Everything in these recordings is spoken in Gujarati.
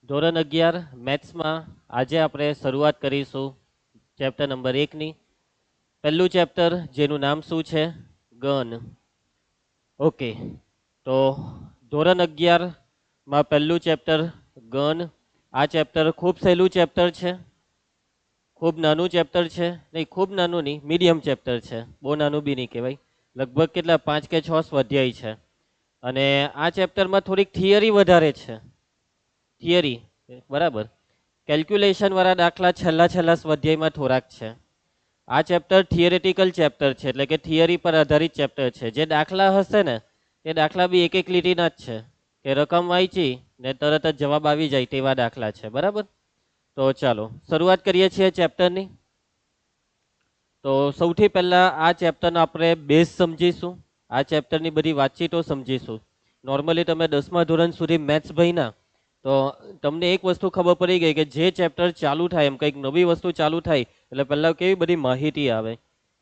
ધોરણ 11 મેથ્સમાં આજે આપણે શરૂઆત કરીશું ચેપ્ટર નંબર 1ની. પહેલું ચેપ્ટર જેનું નામ શું છે? ગણ. ઓકે, તો ધોરણ 11માં પહેલું ચેપ્ટર ગણ. આ ચેપ્ટર ખૂબ સહેલું ચેપ્ટર છે, ખૂબ નાનું ચેપ્ટર છે. નહીં, ખૂબ નાનું નહીં, મીડિયમ ચેપ્ટર છે, બહુ નાનું બી નહીં કહેવાય. લગભગ કેટલા 5 કે 6 સ્વાધ્યાય છે. અને આ ચેપ્ટરમાં થોડીક થિયરી વધારે છે. થિયરી બરાબર, કેલ્ક્યુલેશન વાળા દાખલા છેલ્લા સ્વાધ્યાયમાં થોડાક છે. આ ચેપ્ટર થિયરેટિકલ ચેપ્ટર છે, એટલે કે થિયરી પર આધારિત ચેપ્ટર છે. જે દાખલા હશે ને તે દાખલા બી એક લીટીના જ છે, કે રકમ વાંચી ને તરત જ જવાબ આવી જાય તેવા દાખલા છે. બરાબર, તો ચાલો શરૂઆત કરીએ છીએ ચેપ્ટરની. તો સૌથી પહેલા આ ચેપ્ટરનો આપણે બેઝ સમજીશું, આ ચેપ્ટરની બધી વાતચીતો સમજીશું. નોર્મલી તમે 10મા ધોરણ સુધી મેથ્સ ભણ્યા તો તમને એક વસ્તુ ખબર પડી ગઈ કે જે ચેપ્ટર ચાલુ થાય, એમ કંઈક નવી વસ્તુ ચાલુ થાય એટલે પહેલાં કેવી બધી માહિતી આવે.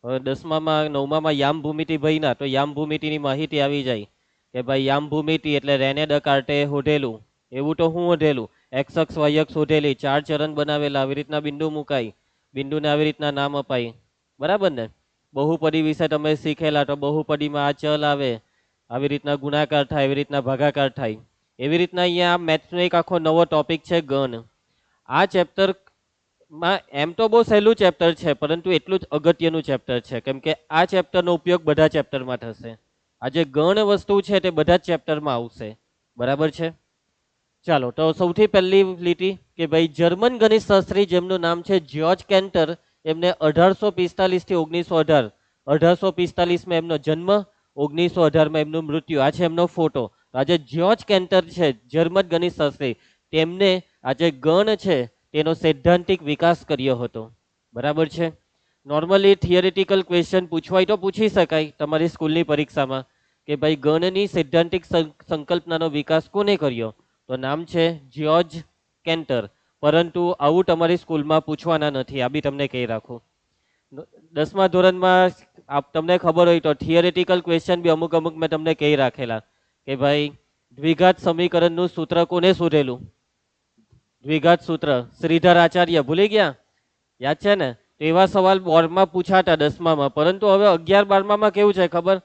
હવે 10મામાં 9મામાં યામ ભૂમિતિ ભણ્યા તો યામ ભૂમિતિની માહિતી આવી જાય કે ભાઈ યામ ભૂમિતિ એટલે રેને ડકાર્ટે શોધેલું. એવું તો હું શોધેલું, એક્સ અક્ષ વાય અક્ષ શોધેલી, 4 ચરણ બનાવેલા, આવી રીતના બિંદુ મુકાય, બિંદુને આવી રીતના નામ અપાય. બરાબર ને? બહુપદી વિશે તમે શીખેલા, તો બહુપદીમાં આ ચલ આવે, આવી રીતના ગુણાકાર થાય, એવી રીતના ભાગાકાર થાય. એવી રીતના અહીંયા મેથ્સનો એક આખો નવો ટોપિક છે ગણ. આ ચેપ્ટરમાં એમ તો બહુ સહેલું ચેપ્ટર છે, પરંતુ એટલું જ અગત્યનું ચેપ્ટર છે, કેમ કે આ ચેપ્ટરનો ઉપયોગ બધા ચેપ્ટરમાં થશે. આ જે ગણ વસ્તુ છે તે બધા જ ચેપ્ટરમાં આવશે. બરાબર છે? ચાલો, તો સૌથી પહેલી લીટી કે ભાઈ જર્મન ગણિતશાસ્ત્રી જેમનું નામ છે જ્યોર્જ કેન્ટર, એમને 1845 થી 1918, 1845માં એમનો જન્મ, 1918માં એમનું મૃત્યુ. આ છે એમનો ફોટો. આજે જ્યોર્જ કેન્ટર છે, જર્મન ગણિતશાસ્ત્રી, તેમને આજે ગણ છે તેનો સૈદ્ધાંતિક વિકાસ કર્યો હતો. બરાબર છે? નોર્મલી થિયરિટિકલ ક્વેશ્ચન પૂછવાય તો પૂછી શકાય તમારી સ્કૂલની પરીક્ષામાં કે ભાઈ ગણની સૈદ્ધાંતિક સંકલ્પનાનો વિકાસ કોને કર્યો? તો નામ છે જ્યોર્જ કેન્ટર. પરંતુ આવું તમારી સ્કૂલમાં પૂછવાના નથી, આ બી તમને કહી રાખું. 10મા ધોરણમાં તમને ખબર હોય તો થિયરિટિકલ ક્વેશ્ચન બી અમુક મેં તમને કહી રાખેલા કે ભાઈ દ્વિઘાત સમીકરણનું સૂત્ર કોને શોધેલું? દ્વિઘાત સૂત્ર શ્રીધર આચાર્ય. ભૂલી ગયા? યાદ છે ને? તો એવા સવાલ બોર્ડમાં પૂછાતા 10મામાં, પરંતુ હવે 11-12મામાં કેવું છે ખબર?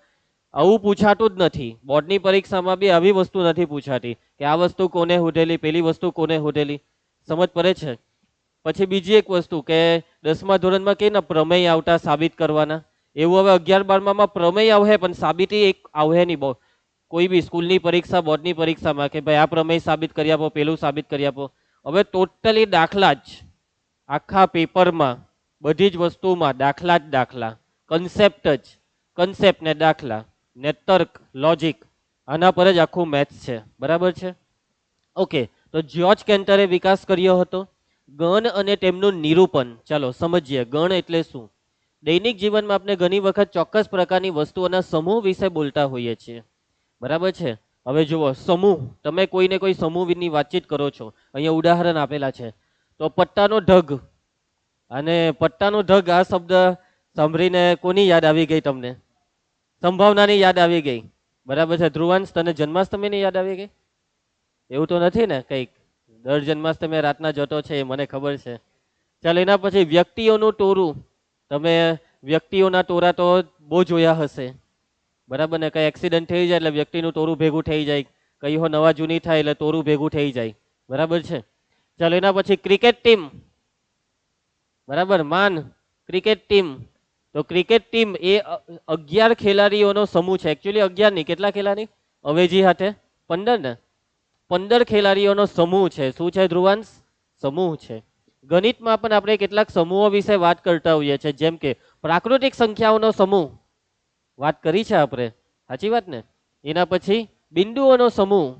આવું પૂછાતું જ નથી. બોર્ડની પરીક્ષામાં બી આવી વસ્તુ નથી પૂછાતી કે આ વસ્તુ કોને શોધેલી, પેલી વસ્તુ કોને શોધેલી. સમજ પડે છે? પછી બીજી એક વસ્તુ કે 10મા ધોરણમાં કે ને પ્રમેય આવતા સાબિત કરવાના, એવું હવે 11-12મામાં પ્રમેય આવે પણ સાબિતી એક આવે નહીં. બહુ કોઈ બી સ્કૂલની પરીક્ષા, બોર્ડની પરીક્ષામાં કે ભાઈ આ પ્રમેય સાબિત કરી આપો, પેલું સાબિત કરી આપો. હવે ટોટલી દાખલા જ, આખા પેપરમાં બધી જ વસ્તુમાં દાખલા જ દાખલા, કન્સેપ્ટ જ કન્સેપ્ટ ને દાખલા ને તર્ક, લોજિક, આના પર જ આખું મેથ્સ છે. બરાબર છે? ઓકે, તો જ્યોર્જ કેન્ટરે વિકાસ કર્યો હતો ગણ અને તેમનું નિરૂપણ. ચાલો સમજીએ ગણ એટલે શું. દૈનિક જીવનમાં આપણે ઘણી વખત ચોક્કસ પ્રકારની વસ્તુઓના સમૂહ વિશે બોલતા હોઈએ છીએ. બરાબર છે? હવે જુઓ, સમૂહ, તમે કોઈને કોઈ સમૂહની વાતચીત કરો છો, અહીંયા ઉદાહરણ આપેલા છે. તો પટ્ટાનો ઢગ, અને પટ્ટાનો ઢગ આ શબ્દ સાંભળીને કોની યાદ આવી ગઈ તમને? સંભાવનાની યાદ આવી ગઈ. બરાબર છે? ધ્રુવાંશ, તને જન્માષ્ટમીની યાદ આવી ગઈ? એવું તો નથી ને? કંઈક દર જન્માષ્ટમી રાતના જતો છે એ મને ખબર છે. ચાલ, એના પછી વ્યક્તિઓનું ટોરું. તમે વ્યક્તિઓના ટોરા તો બહુ જોયા હશે. બરાબર ને? કઈ એક્સિડન્ટ થઈ જાય એટલે વ્યક્તિનું ટોરું ભેગું થઈ જાય, કઈ હો નવા જૂની થાય એટલે ટોરું ભેગું થઈ જાય. બરાબર છે? ચાલો, એના પછી ક્રિકેટ ટીમ. બરાબર, માન ક્રિકેટ ટીમ. તો ક્રિકેટ ટીમ એ 11 ખેલાડીઓનો સમૂહ છે. એકચ્યુઅલી 11 નહીં, કેટલા ખેલાડી? અવેજી હાથે 15 ને? 15 ખેલાડીઓનો સમૂહ છે. શું છે ધ્રુવાંશ? સમૂહ છે. ગણિતમાં પણ આપણે કેટલાક સમૂહો વિશે વાત કરતા હોઈએ છીએ, જેમ કે પ્રાકૃતિક સંખ્યાઓનો સમૂહ વાત કરી છે આપણે, સાચી વાત ને? એના પછી બિંદુઓનો સમૂહ,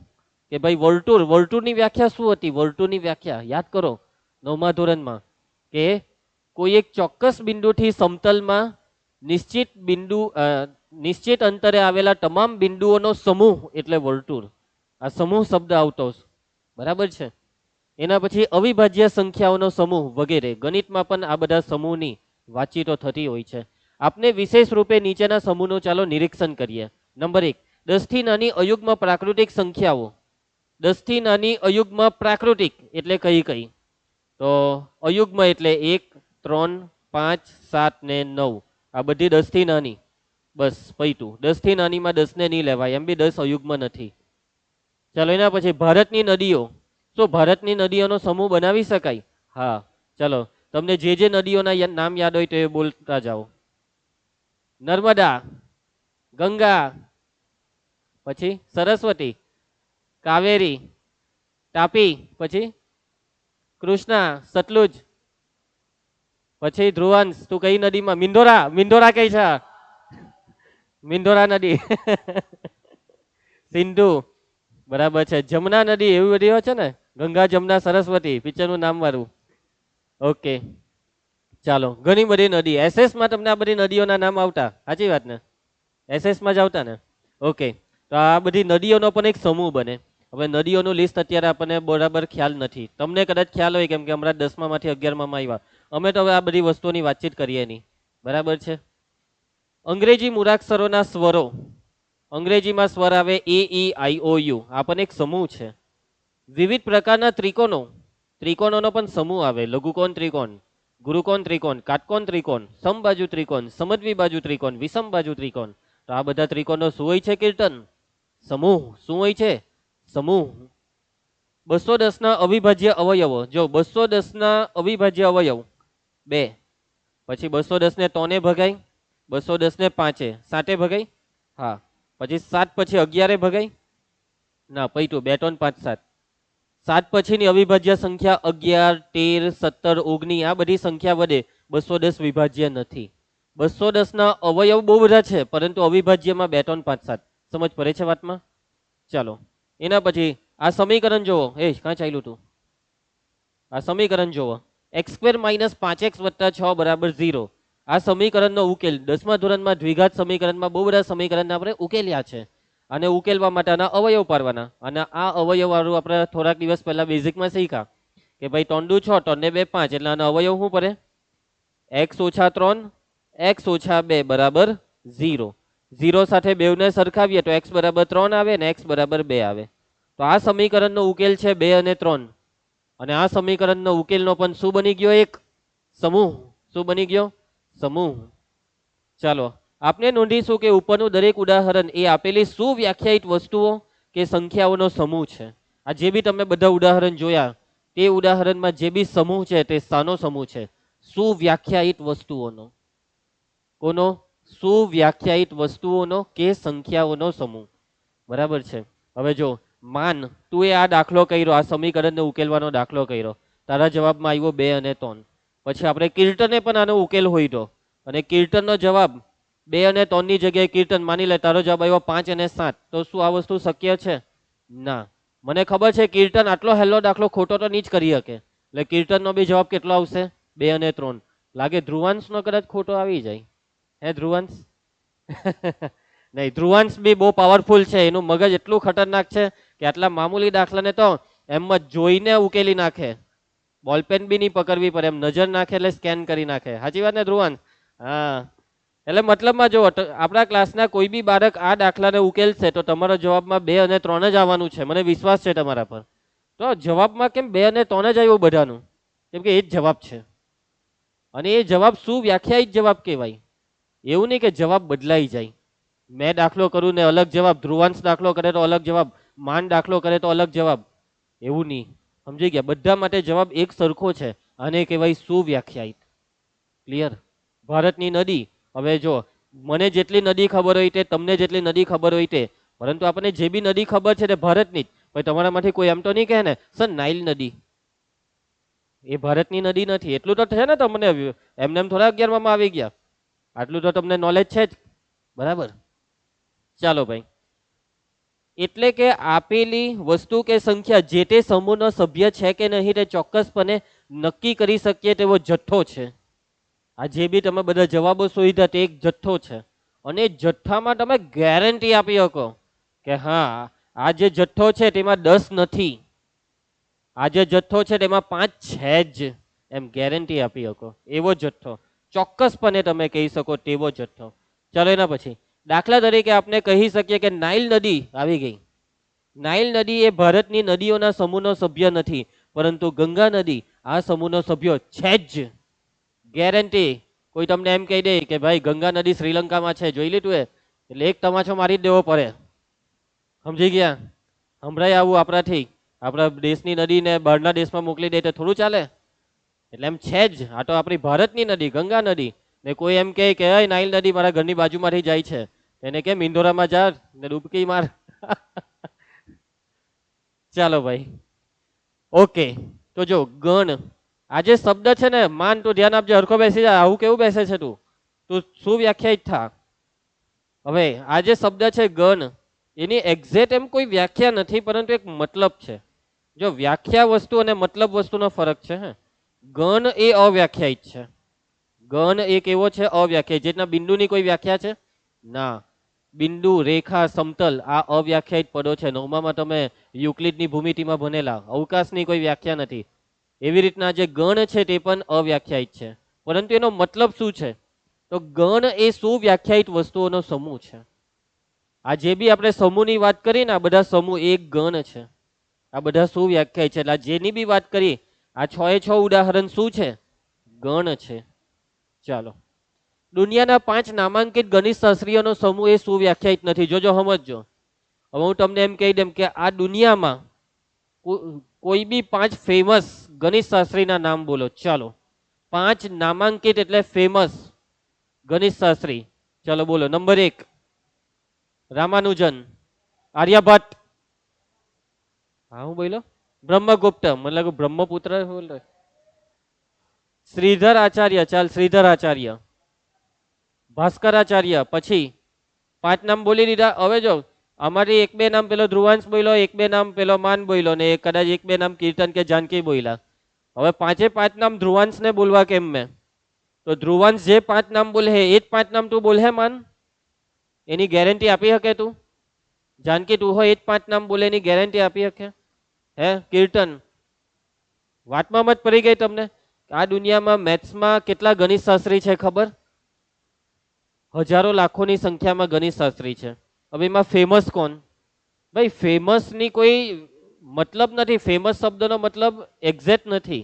કે ભાઈ વર્તુળ, વર્તુળની વ્યાખ્યા શું હતી? વર્તુળની વ્યાખ્યા યાદ કરો 9મા ધોરણમાં, કે કોઈ એક ચોક્કસ બિંદુથી સમતલમાં નિશ્ચિત અંતરે આવેલા તમામ બિંદુઓનો સમૂહ એટલે વર્તુળ. આ સમૂહ શબ્દ આવતો. બરાબર છે? એના પછી અવિભાજ્ય સંખ્યાઓનો સમૂહ વગેરે. ગણિતમાં પણ આ બધા સમૂહની વાતચીતો થતી હોય છે. આપને વિશેષ રૂપે નીચેના સમૂહનું ચાલો નિરીક્ષણ કરીએ. નંબર 1, 10 થી નાની અયુગ્મ પ્રાકૃતિક સંખ્યાઓ. 10 થી નાની અયુગ્મ પ્રાકૃતિક એટલે કઈ કઈ? તો અયુગ્મ એટલે 1, 3, 5, 7 ને 9. આ બધી 10 થી નાની. બસ પૈતું. 10 થી નાનીમાં 10 ને નહીં લેવાય, એમ બી 10 અયુગ્મ નથી. ચાલો એના પછી ભારતની નદીઓ. શું ભારતની નદીઓનો સમૂહ બનાવી શકાય? હા. ચલો તમને જે નદીઓના નામ યાદ હોય તો એ બોલતા જાઓ. નર્મદા, ગંગા, પછી સરસ્વતી, કાવેરી, તાપી, પછી કૃષ્ણા, સતલુજ, પછી ધ્રુવાંશ. તું કઈ નદીમાં? મિંદોરા. મિંદોરા કઈ છે? મિંદોરા નદી. સિંધુ, બરાબર છે. જમના નદી, એવી બધી હોય છે ને, ગંગા, જમના, સરસ્વતી, પિક્ચરનું નામ વાળું. ઓકે ચાલો, ઘણી બધી નદી. એસએસ માં તમને આ બધી નદીઓના નામ આવતા? સાચી વાત ને? એસએસ માં જ આવતા ને? ઓકે, તો આ બધી નદીઓનો પણ એક સમૂહ બને. હવે નદીઓનું લિસ્ટ અત્યારે આપણને બરાબર ખ્યાલ નથી. તમને કદાચ ખ્યાલ હોય, કેમ કે હમણાં 10મા માંથી 11માં આવ્યા. અમે તો હવે આ બધી વસ્તુઓની વાતચીત કરીએ નહીં. બરાબર છે. અંગ્રેજી મૂળાક્ષરોના સ્વરો. અંગ્રેજીમાં સ્વર આવે AEIOU. આ પણ એક સમૂહ છે. વિવિધ પ્રકારના ત્રિકોણો. ત્રિકોણોનો પણ સમૂહ આવે. લઘુકોણ ત્રિકોણ, ગુરુકોણ ત્રિકોણ, કાટકોણ ત્રિકોણ, સમબાજુ ત્રિકોણ, સમદ્વિબાજુ ત્રિકોણ, વિષમબાજુ ત્રિકોણ. તો આ બધા ત્રિકોણો શું હોય છે કીર્તન? સમૂહ. શું હોય છે? સમૂહ. 210 ના અવિભાજ્ય અવયવો. જો 210 ના અવિભાજ્ય અવયવ 2. પછી 210 ને 3 ભગાય, 210 ને 5 7 ભગાય. હા. પછી 7 પછી 11 ભગાય ના, પૈતું 2, 3, 5, 7. 7 પછીની અવિભાજ્ય સંખ્યા 11, 13, 17, 19. આ બધી સંખ્યા વડે 210 વિભાજ્ય નથી. 210 ના અવયવ બહુ બધા છે, પરંતુ અવિભાજ્યમાં 2, 3, 5, 7. સમજ પડે છે વાતમાં? ચાલો એના પછી આ સમીકરણ જુઓ. ક્યાં ચાલ્યું તું? આ સમીકરણ જુઓ. x² - 5x + 6 = 0. આ સમીકરણનો ઉકેલ 10મા ધોરણમાં દ્વિઘાત સમીકરણમાં બહુ બધા સમીકરણને આપણે ઉકેલ્યા છે. અને ઉકેલવા માટે આના અવયવ પાડવાના. અને આ અવયવ વાળું આપણે થોડાક દિવસ પહેલા બેઝિકમાં શીખ્યા કે ભાઈ 3 દુ 6, 3 ને 2 5. એટલે આના અવયવ શું પડે? x - 3 x - 2 = 0. 0 સાથે બેવને સરખાવીએ તો x = 3 આવે ને x = 2 આવે. તો આ સમીકરણનો ઉકેલ છે 2 અને 3. અને આ સમીકરણનો ઉકેલનો પણ શું બની ગયો? એક સમૂહ. શું બની ગયો? સમૂહ. ચાલો આપણે નોંધીશું કે ઉપરનું દરેક ઉદાહરણ એ આપેલી સુવ્યાખ્યાયિત વસ્તુઓ કે સંખ્યાઓનો સમૂહ છે. આ જે બી તમે બધા ઉદાહરણ જોયા, તે ઉદાહરણમાં જે બી સમૂહ છે તે શાનો સમૂહ છે? સુવ્યાખ્યાયિત વસ્તુઓનો. કોનો? સુવ્યાખ્યાયિત વસ્તુઓનો કે સંખ્યાઓનો સમૂહ. બરાબર છે. હવે જો માન તું એ આ દાખલો કર્યો, આ સમીકરણને ઉકેલવાનો દાખલો કર્યો. તારા જવાબમાં આવ્યો 2 અને 3. પછી આપણે કીર્તને પણ આનો ઉકેલ હોય તો, અને કીર્તનનો જવાબ 2 અને 3 ની જગ્યાએ કીર્તન માની લે તારો જવાબ આવ્યો 5 અને 7. તો શું આ વસ્તુ શક્ય છે? ના. મને ખબર છે કીર્તન આટલો હેલો દાખલો ખોટો તો નહીં જ કરી શકે. એટલે કીર્તનનો બી જવાબ કેટલો આવશે? 2 અને 3. લાગે ધ્રુવાંશનો કદાચ ખોટો આવી જાય. હે ધ્રુવાંશ? નહીં, ધ્રુવાંશ બી બહુ પાવરફુલ છે. એનું મગજ એટલું ખતરનાક છે કે આટલા મામૂલી દાખલાને તો એમ જ જોઈને ઉકેલી નાખે. બોલપેન બી નહીં પકડવી પડે, એમ નજર નાખે એટલે સ્કેન કરી નાખે. સાચી વાત ને ધ્રુવાંશ? હા. એટલે મતલબમાં જો આપણા ક્લાસના કોઈ બી બાળક આ દાખલાને ઉકેલશે તો તમારો જવાબમાં 2 અને 3 જ આવવાનું છે. મને વિશ્વાસ છે તમારા પર. તો જવાબમાં કેમ 2 અને 3 જ આવ્યું બધાનું? કેમ કે એ જ જવાબ છે. અને એ જવાબ શું વ્યાખ્યાયિત જવાબ કહેવાય. એવું નહીં કે જવાબ બદલાઈ જાય. મેં દાખલો કરું ને અલગ જવાબ, ધ્રુવાંશ દાખલો કરે તો અલગ જવાબ, માન દાખલો કરે તો અલગ જવાબ. એવું નહીં. સમજી ગયા? બધા માટે જવાબ એક સરખો છે. આને કહેવાય સુવ્યાખ્યાયિત. ક્લિયર? ભારતની નદી. હવે જો મને જેટલી નદી ખબર હોય તે તમને જેટલી નદી ખબર હોય તે, પરંતુ આપણને જે બી નદી ખબર છે તે ભારતની જ. ભાઈ તમારામાંથી કોઈ એમ તો નહીં કહે ને સર નાઇલ નદી એ ભારતની નદી નથી. એટલું તો છે ને તમને, એમને એમ થોડા 11માં આવી ગયા. આટલું તો તમને નોલેજ છે જ. બરાબર? ચાલો ભાઈ. એટલે કે આપેલી વસ્તુ કે સંખ્યા જે તે સમૂહનો સભ્ય છે કે નહીં તે ચોક્કસપણે નક્કી કરી શકીએ તેવો જથ્થો છે. આ જે બી તમે બધા જવાબો શોધ્યા તે એક જથ્થો છે. અને જથ્થામાં તમે ગેરંટી આપી શકો કે હા આ જે જથ્થો છે તેમાં 10 નથી, આ જે જથ્થો છે તેમાં 5 છે જ. એમ ગેરંટી આપી શકો એવો જથ્થો. ચોક્કસપણે તમે કહી શકો તેવો જથ્થો. ચાલો એના પછી દાખલા તરીકે આપણે કહી શકીએ કે નાઇલ નદી આવી ગઈ. નાઇલ નદી એ ભારતની નદીઓના સમૂહનો સભ્ય નથી, પરંતુ ગંગા નદી આ સમૂહનો સભ્ય છે જ. ગેરંટી. કોઈ તમને એમ કહી દે કે ભાઈ ગંગા નદી શ્રીલંકામાં છે, જોઈ લીધું એટલે એક તમાચો મારી જ દેવો પડે. સમજી ગયા? સંભળાય આવું આપણાથી? આપણા દેશની નદીને બહારના દેશમાં મોકલી દે તો થોડું ચાલે? એટલે એમ છે જ. આ તો આપણી ભારતની નદી ગંગા નદી. ને કોઈ એમ કહે કે નાઇલ નદી મારા ઘરની બાજુમાંથી જાય છે, એને કેમ ઇન્દોરામાં જા ને ડૂબકી માર. ચાલો ભાઈ, ઓકે. તો જો ગણ, આ જે શબ્દ છે ને, માન તું ધ્યાન આપજે, હરખો બેસી જા. આવું કેવું બેસે છે તું? તું શું વ્યાખ્યાયિત થા. હવે આ જે શબ્દ છે ગણ, એની એક્ઝેક્ટ એમ કોઈ વ્યાખ્યા નથી, પરંતુ એક મતલબ છે. જો વ્યાખ્યા વસ્તુ અને મતલબ વસ્તુનો ફરક છે. હે, ગણ એ અવ્યાખ્યાયિત છે. ગણ એક એવો છે અવ્યાખ્યાયિત, જેટના બિંદુની કોઈ વ્યાખ્યા છે ના. બિંદુ, રેખા, સમતલ આ અવ્યાખ્યાયિત પદો છે. નવમામાં તમે યુક્લિડની ભૂમિતિમાં ભણેલા, અવકાશની કોઈ વ્યાખ્યા નથી. એવી રીતના જે ગણ છે તે પણ અવ્યાખ્યાયિત છે. પરંતુ એનો મતલબ શું છે? તો ગણ એ સુવ્યાખ્યાયિત વસ્તુઓનો સમૂહ છે. આ જે બી આપણે સમૂહની વાત કરી ને, આ બધા સમૂહ એક ગણ છે. આ બધા સુવ્યાખ્યાયિત છે. એટલે જેની બી વાત કરી, આ 6 એ 6 ઉદાહરણ શું છે? ગણ છે. ચાલો, દુનિયાના 5 નામાંકિત ગણિત શાસ્ત્રીઓનો સમૂહ એ સુવ્યાખ્યાયિત નથી. જોજો સમજજો. હવે હું તમને એમ કહી દઉં કે આ દુનિયામાં કોઈ બી 5 ફેમસ ગણિત શાસ્ત્રીના નામ બોલો. ચાલો, 5 નામાંકિત એટલે ફેમસ ગણિત શાસ્ત્રી. ચાલો બોલો. નંબર 1 રામાનુજન, આર્યભટ્ટ. હા હું બોલો. બ્રહ્મગુપ્ત, મતલબ બ્રહ્મપુત્ર બોલ. શ્રીધર આચાર્ય, ચાલ શ્રીધર આચાર્ય. ભાસ્કરાચાર્ય. પછી 5 નામ બોલી દીધા. હવે જો અમારી 1-2 નામ પેલો ધ્રુવાંશ બોલ્યો, 1-2 નામ પેલો માન બોલ્યો, ને કદાચ 1-2 નામ કીર્તન કે જાનકી બોલ્યા. હવે 5 નામ ધ્રુવાંશ ને બોલવા કેમ મેં? તો ધ્રુવાંશ જે 5 નામ બોલે એ જ 5 નામ તું બોલે માન? એની ગેરંટી આપી શકે તું? જાનકી તું હોય એ જ 5 નામ બોલે, એની ગેરંટી આપી શકે? હે કીર્તન, વાતમાં મત પડી ગઈ તમને? આ દુનિયામાં મેથ્સમાં કેટલા ગણિત શાસ્ત્રી છે ખબર? હજારો લાખોની સંખ્યામાં ગણિત શાસ્ત્રી છે. હવે એમાં ફેમસ કોણ? ભાઈ ફેમસની કોઈ મતલબ નથી. ફેમસ શબ્દનો મતલબ એક્ઝેક્ટ નથી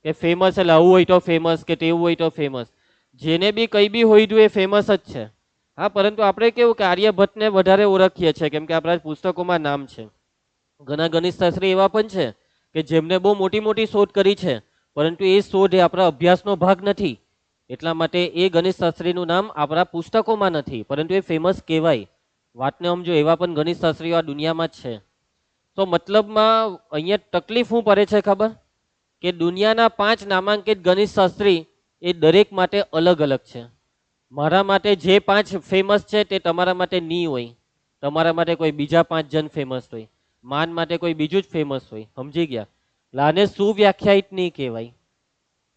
કે ફેમસ એટલે આવું હોય તો ફેમસ, કે તેવું હોય તો ફેમસ. જેને બી કઈ બી હોય એ ફેમસ જ છે. હા, પરંતુ આપણે કેવું કે આર્યભટ્ટને વધારે ઓળખીએ છીએ કેમ કે આપણા પુસ્તકોમાં નામ છે. ઘણા ગણિત શાસ્ત્રી એવા પણ છે કે જેમને બહુ મોટી મોટી શોધ કરી છે, પરંતુ એ શોધ એ આપણા અભ્યાસનો ભાગ નથી. એટલા માટે એ ગણિત શાસ્ત્રીનું નામ આપણા પુસ્તકોમાં નથી, પરંતુ એ ફેમસ કહેવાય. વાતને સમજો, એવા પણ ગણિત શાસ્ત્રીઓ આ દુનિયામાં જ છે. તો મતલબમાં અહીંયા તકલીફ શું પડે છે ખબર? કે દુનિયાના 5 નામાંકિત ગણિત શાસ્ત્રી એ દરેક માટે અલગ અલગ છે. મારા માટે જે 5 ફેમસ છે તે તમારા માટે નહીં હોય. તમારા માટે કોઈ બીજા 5 જણ ફેમસ હોય, માન માટે કોઈ બીજું જ ફેમસ હોય. સમજી ગયા? લાને સુવ્યાખ્યાયિત નહીં કહેવાય.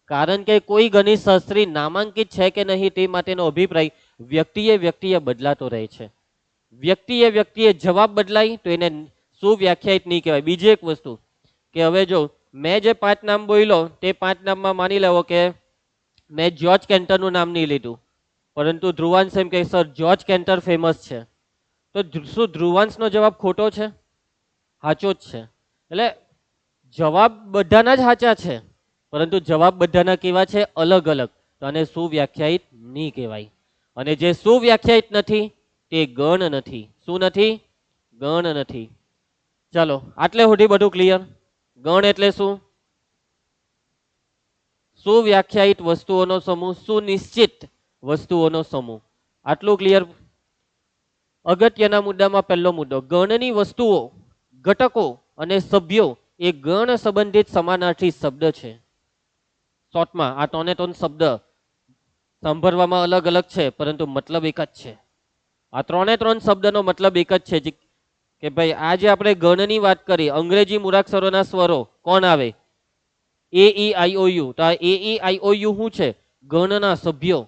કારણ કે કોઈ ગણિત શાસ્ત્રી નામાંકિત છે કે નહીં તે માટેનો અભિપ્રાય વ્યક્તિએ બદલાતો રહે છે. વ્યક્તિએ જવાબ બદલાય તો એને સુવ્યાખ્યાયિત નહીં કહેવાય. બીજી એક વસ્તુ કે હવે જો મેં જે 5 નામ બોલ્યો તે 5 નામમાં માની લેવો કે મેં જ્યોર્જ કેન્ટરનું નામ નહીં લીધું, પરંતુ ધ્રુવાંશ એમ કે સર જ્યોર્જ કેન્ટર ફેમસ છે, તો શું ધ્રુવાંશનો જવાબ ખોટો છે? સાચો જ છે. એટલે જવાબ બધાના જ સાચા છે, પરંતુ જવાબ બધાના કેવા છે? અલગ અલગ. તો આને સુવ્યાખ્યાયિત નહીં કહેવાય. અને જે સુવ્યાખ્યાયિત નથી તે ગણ નથી. શું નથી? ગણ નથી. ચાલો, આટલે સુધી બધું ક્લિયર? ગણ એટલે શું? સુવ્યાખ્યાયિત વસ્તુઓનો સમૂહ, સુનિશ્ચિત વસ્તુઓનો સમૂહ. આટલું ક્લિયર? અગત્યના મુદ્દામાં પહેલો મુદ્દો, ગણની વસ્તુઓ, ઘટકો અને સભ્યો એ ગણ સંબંધિત સમાનાર્થી શબ્દ છે. શોર્ટમાં આ 3 શબ્દ સાંભળવામાં અલગ અલગ છે, પરંતુ મતલબ એક જ છે. આ 3 શબ્દનો મતલબ એક જ છે કે ભાઈ આજે આપણે ગણની વાત કરી, અંગ્રેજી મૂળાક્ષરોના સ્વરો કોણ આવે? એ ઈ આઈ ઓ યુ. તો આ એ ઈ આઈ ઓ યુ શું છે? ગણના સભ્યો,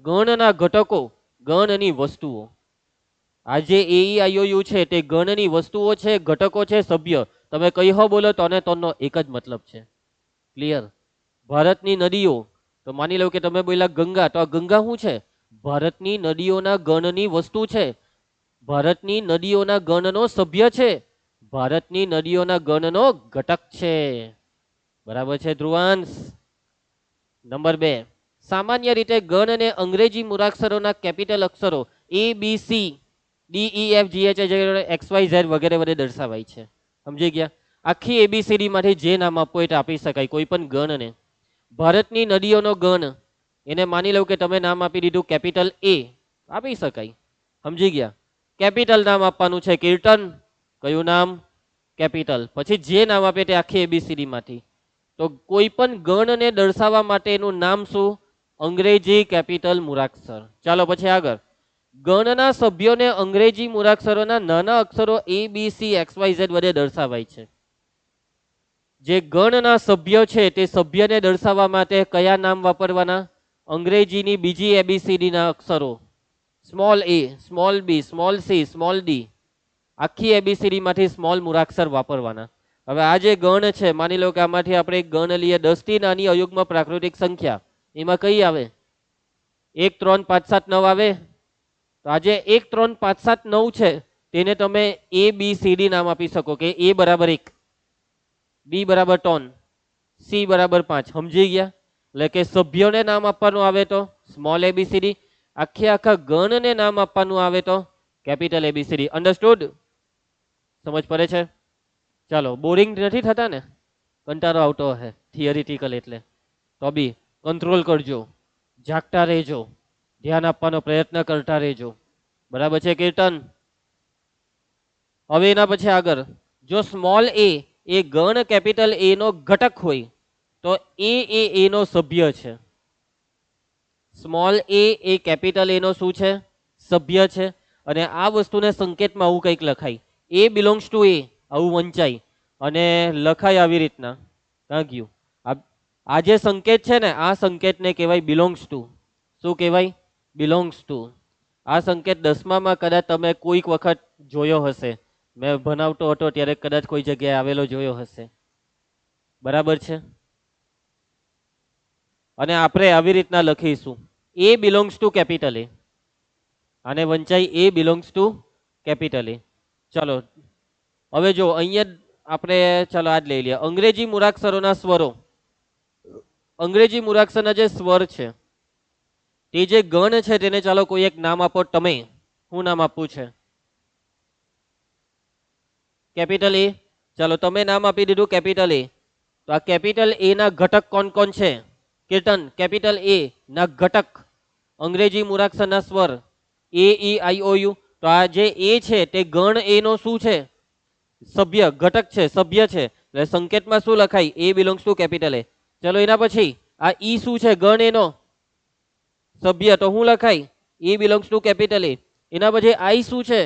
ગણના ઘટકો, ગણની વસ્તુઓ. આ જે એ ઈ આઈ ઓ યુ છે તે ગણની વસ્તુઓ છે, ઘટકો છે, સભ્ય. તમે કઈ હો બોલો તો ત્રણનો એક જ મતલબ છે. ક્લિયર? ભારતની નદીઓ, તો માની લો કે તમે બોલ્યા ગંગા, તો આ ગંગા શું છે? ભારતની નદીઓના ગણની વસ્તુ છે. ભારતની નદીઓના ગણનો સભ્ય છે. ભારતની નદીઓના ગણનો ઘટક છે. બરાબર છે ધ્રુવાંશ. નંબર 2, સામાન્ય રીતે ગણ અને અંગ્રેજી મૂળાક્ષરોના કેપિટલ અક્ષરો A B C D E F G H X Y Z વગેરે વડે દર્શાવાય છે. સમજી ગયા? આખી એબીસીડી માંથી જે નામ આપવું હોય તે આપી શકાય કોઈ પણ ગણને. ભારતની નદીઓનો ગણ, એને માની લો કે તમે નામ આપી દીધું કેપિટલ એ, આપી શકાય. સમજી ગયા? કેપિટલ નામ આપવાનું છે. કીર્તન, કયું નામ? કેપિટલ. પછી જે નામ આપે તે આખી એબીસીડી માંથી. તો કોઈ પણ ગણને દર્શાવવા માટેનું નામ શું? અંગ્રેજી કેપિટલ મૂળાક્ષર. ચાલો પછી આગળ. ગણના સભ્યોને અંગ્રેજી મૂળાક્ષરોના નાના અક્ષરો A B C X Y Z વડે દર્શાવાય છે. જે ગણના સભ્ય છે તે સભ્યને દર્શાવવા માટે કયા નામ વાપરવાના? અંગ્રેજીની બીજી એબીસીડી ના અક્ષરો, small A, small B, small C, small D, આખી એબીસીડી માંથી સ્મોલ મૂળાક્ષર વાપરવાના. હવે આ જે ગણ છે, માની લો કે આમાંથી આપણે એક ગણ લઈએ 10 થી નાની અયુગ્મ પ્રાકૃતિક સંખ્યા, એમાં કઈ આવે? 1 3 5 7 9 આવે. તો આજે 1 3 5 7 9 છે તેને તમે એ બી સી ડી નામ આપી શકો કે એ બરાબર 1, બી બરાબર 3, સી બરાબર 5. સમજી ગયા? એટલે કે સભ્યોને નામ આપવાનું આવે તો સ્મોલ એબીસીડી, આખા ગણને નામ આપવાનું આવે તો કેપિટલ એબીસીડી. અન્ડરસ્ટુડ? સમજ પડે છે? ચાલો, બોરિંગ નથી થતા ને? કંટાળો આવતો હે થિયરિટિકલ એટલે તો બી કંટ્રોલ કરજો, જાગતા રહેજો, ધ્યાન આપવાનો પ્રયત્ન કરતા રહેજો. બરાબર છે કીર્તન? હવે એના પછી આગળ, જો સ્મોલ એ ગણ કેપિટલ એ નો ઘટક હોય તો એ નો સભ્ય છે. સ્મોલ એ કેપિટલ એ નો શું છે? સભ્ય છે. અને આ વસ્તુને સંકેતમાં આવું કંઈક લખાય, એ બિલોંગ્સ ટુ એ, આવું વંચાય અને લખાય આવી રીતના. ક્યાં ગયું? આ જે સંકેત છે ને, આ સંકેતને કહેવાય બિલોંગ્સ ટુ. શું કહેવાય? Belongs to. આ સંકેત 10મામાં કદાચ તમે કોઈક વખત જોયો હશે, મેં ભણાવતો હતો ત્યારે કદાચ કોઈ જગ્યાએ આવેલો જોયો હશે. બરાબર છે? અને આપણે આવી રીતના લખીશું, એ બિલોંગ્સ ટુ કેપિટલ એ, આને વંચાય એ બિલોંગ્સ ટુ કેપિટલ એ. ચલો હવે જો અહીંયા આપણે, ચાલો આજ લઈ લઈએ અંગ્રેજી મૂળાક્ષરોના સ્વરો. અંગ્રેજી મૂળાક્ષરના જે સ્વર છે તે જે ગણ છે તેને ચાલો કોઈ એક નામ આપો તમે. શું નામ આપવું છે? કેપિટલ એ. ચાલો તમે નામ આપી દીધું કેપિટલ એ. તો આ કેપિટલ એ ના ઘટક કોણ કોણ છે? કીર્તન, કેપિટલ એ ના ઘટક અંગ્રેજી મૂળાક્ષરના સ્વર એ ઈ આઈ ઓ યુ. તો આ જે એ છે તે ગણ એ નો શું છે? સભ્ય, ઘટક છે, સભ્ય છે. એટલે સંકેતમાં શું લખાય? એ બિલોંગ્સ ટુ કેપિટલ એ. ચલો એના પછી આ ઈ શું છે? ગણ એનો સભ્ય, તો શું લખાય? એ બિલોંગ્સ ટુ કેપિટલ એ. એના પછી આઈ શું છે?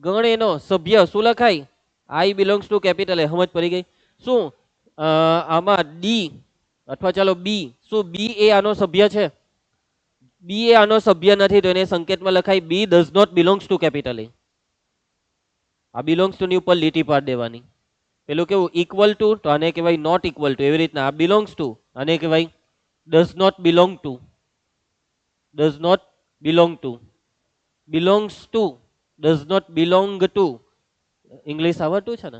ગણ એનો સભ્ય, શું લખાય? આઈ બિલોંગ્સ ટુ કેપિટલ એ. સમજ પડી ગઈ? શું આમાં ડી અથવા ચાલો બી, શું બી એ આનો સભ્ય છે? બી એ આનો સભ્ય નથી, તો એને સંકેતમાં લખાય B does not belongs to capital A. આ બિલોંગ્સ ટુ ની ઉપર લીટી પાડી દેવાની. પેલું કેવું ઇક્વલ ટુ, તો આને કહેવાય નોટ ઇક્વલ ટુ. એવી રીતના આ બિલોંગ્સ ટુ, આને કહેવાય does not belong to. Does not belong to, belongs to, does not belong to. English આવડતું છે ને?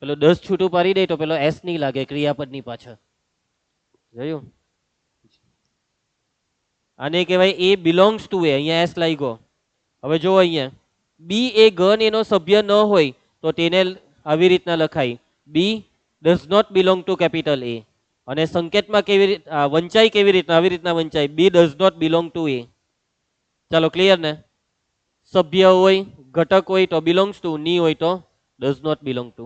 પેલો 10 છૂટું પાડી દે તો પેલો એસ નહીં લાગે ક્રિયાપદની પાછળ. જોયું? આને કહેવાય એ બિલોંગ્સ ટુ એ. અહીંયા એસ લાગ્યો. હવે જો અહીંયા બી એ ગણ એનો સભ્ય ન હોય તો તેને આવી રીતના લખાય B does not belong to capital A. અને સંકેતમાં કેવી રીતે વંચાય? કેવી રીતના? આવી રીતના વંચાય બી ડઝ નોટ બિલોંગ ટુ એ. ચાલો ક્લિયર ને? સભ્ય હોય, ઘટક હોય તો બિલોંગ્સ ટુ, ની હોય તો ડઝ નોટ બિલોંગ ટુ.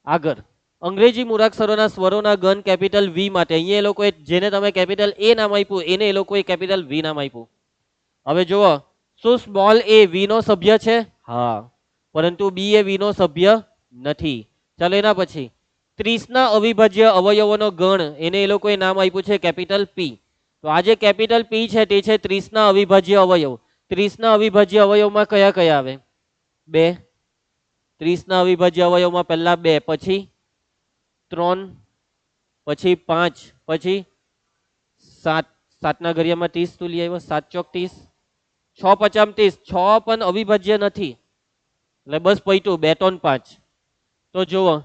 આગળ અંગ્રેજી મૂળાક્ષરોના સ્વરોના ગણ કેપિટલ વી માટે અહીંયા એ લોકોએ જેને તમે કેપિટલ એ નામ આપ્યું એને એ લોકોએ કેપિટલ વી નામ આપ્યું. હવે જુઓ, શું સ્મોલ એ વી નો સભ્ય છે? હા, પરંતુ બી એ વી નો સભ્ય નથી. ચાલો એના પછી 30 ના અવિભાજ્ય અવયવોનો ગણ, એને એ લોકોએ નામ આપ્યું છે કેપિટલ પી. તો આ જે કેપિટલ પી છે તે છે 30 ના અવિભાજ્ય અવયવ. 30 ના અવિભાજ્ય અવયવમાં કયા કયા આવે? 2. 30 ના અવિભાજ્ય અવયવમાં પહેલા 2, પછી 3, પછી 5, પછી 7. 7 ના ઘડિયામાં 30 તું લઈ આવ્યો, 7 ચોક 30, 6 પચામ 30. 6 પણ અવિભાજ્ય નથી એટલે બસ પૈતું 2 3 5. તો જુઓ,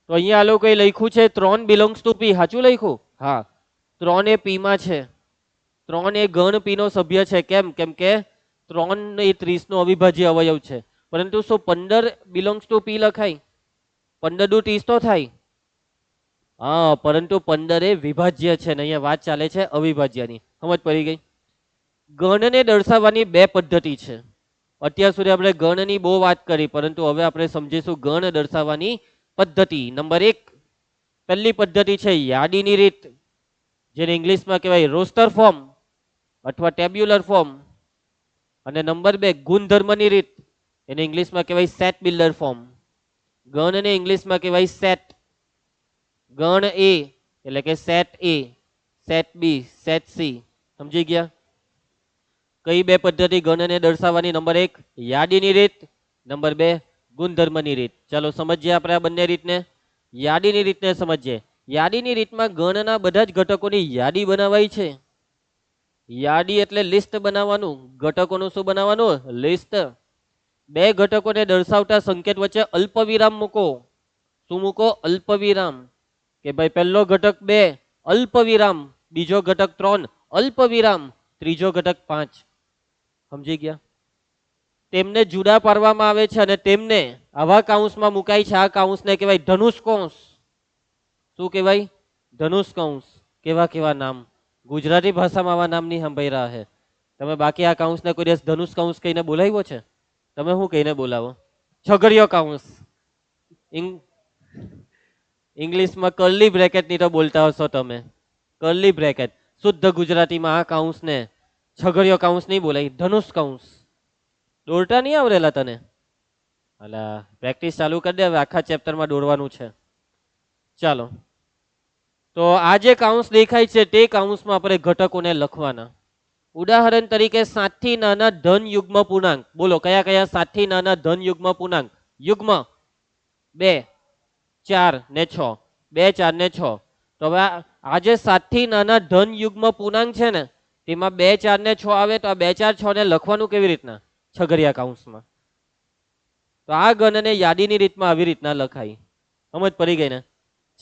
તો અહીંયા આ લોકોએ લખ્યું છે 3 બિલોંગ્સ ટુ પી. સાચું લખ્યું? હા, 3 એ પી માં છે. 3 એ ગણ પી નો સભ્ય છે. કેમ? કેમ કે 3 એ 30 નો અવિભાજ્ય અવયવ છે. પરંતુ શું 15 બિલોંગ્સ ટુ પી લખાય? 15 દુ 30 તો થાય. હા, પરંતુ 15 એ વિભાજ્ય છે ને અહીંયા વાત ચાલે છે અવિભાજ્યની. સમજ પડી ગઈ? ગણને દર્શાવવાની બે પદ્ધતિ છે. અત્યાર સુધી આપણે ગણની બહુ વાત કરી, પરંતુ હવે આપણે સમજીશું ગણ દર્શાવવાની પદ્ધતિ. નંબર 1, પહેલી પદ્ધતિ છે યાદીની રીત, જેને ઇંગ્લિશમાં કહેવાય રોસ્ટર ફોર્મ અથવા ટેબ્યુલર ફોર્મ. અને નંબર 2, ગુણધર્મની રીત, એને ઇંગ્લિશમાં કહેવાય સેટ બિલ્ડર ફોર્મ. ગણને ઇંગ્લિશમાં કહેવાય સેટ. ગણ એ એટલે કે સેટ એ, સેટ બી, સેટ સી. સમજી ગયા? કઈ બે પદ્ધતિ ગણને દર્શાવવાની? નંબર 1 યાદીની રીત, નંબર 2 ગુણધર્મની રીત. ચાલો સમજીએ આપણે આ બંને રીતને. યાદીની રીતને સમજીએ. યાદીની રીતમાં ગણના બધા જ ઘટકોની યાદી બનાવાય છે. યાદી એટલે લિસ્ટ બનાવવાનું. ઘટકોનું શું બનાવવાનું? લિસ્ટ. બે ઘટકોને દર્શાવતા સંકેત વચ્ચે અલ્પવિરામ મૂકો. શું મૂકો? અલ્પવિરામ. કે ભાઈ પહેલો ઘટક 2 અલ્પવિરામ, બીજો ઘટક 3 અલ્પવિરામ, ત્રીજો ઘટક 5. સમજી ગયા? તેમને જુદા પાડવામાં આવે છે અને તેમને આવા કૌંસમાં મુકાય છે. આ કૌંસને કહેવાય ધનુષ કૌંસ. શું કહેવાય? ધનુષ કૌંસ. કેવા કેવા નામ! ગુજરાતી ભાષામાં આવા નામ નહીં સાંભળ્યા છે તમે. બાકી આ કૌંસને કોઈ દિવસ ધનુષ કૌંસ કહીને બોલાવ્યો છે? તમે શું કહીને બોલાવો? છગડીયો કૌંસ. ઇંગ્લિશમાં કર્લી બ્રેકેટ ની તો બોલતા હશો તમે. Curly bracket. શુદ્ધ ગુજરાતીમાં આ કૌંસને છગડીયો કૌંસ નહીં બોલાય, ધનુષ કૌંસ. દોરતા નહીં આવડેલા તને? અલા, પ્રેક્ટિસ ચાલુ કરી દે. હવે આખા ચેપ્ટરમાં દોરવાનું છે. ચાલો, તો આ જે કૌંસ દેખાય છે તે કૌંસમાં આપણે ઘટકોને લખવાના. ઉદાહરણ તરીકે 7 થી નાના ધન યુગ્મ પૂર્ણાંક. બોલો કયા કયા 7 થી નાના ધન યુગ્મ પૂર્ણાંક? યુગ્મ 2, 4 ને 6. 2, 4 ને 6. તો હવે આ જે 7 થી નાના ધન યુગ્મ પૂર્ણાંક છે ને, તેમાં 2, 4 ને 6 આવે. તો આ 2, 4, 6 ને લખવાનું કેવી રીતના? છગડિયા કૌંસમાં. તો આ ગણને યાદીની રીતમાં આવી રીતના લખાય. સમજ પડી ગઈ ને?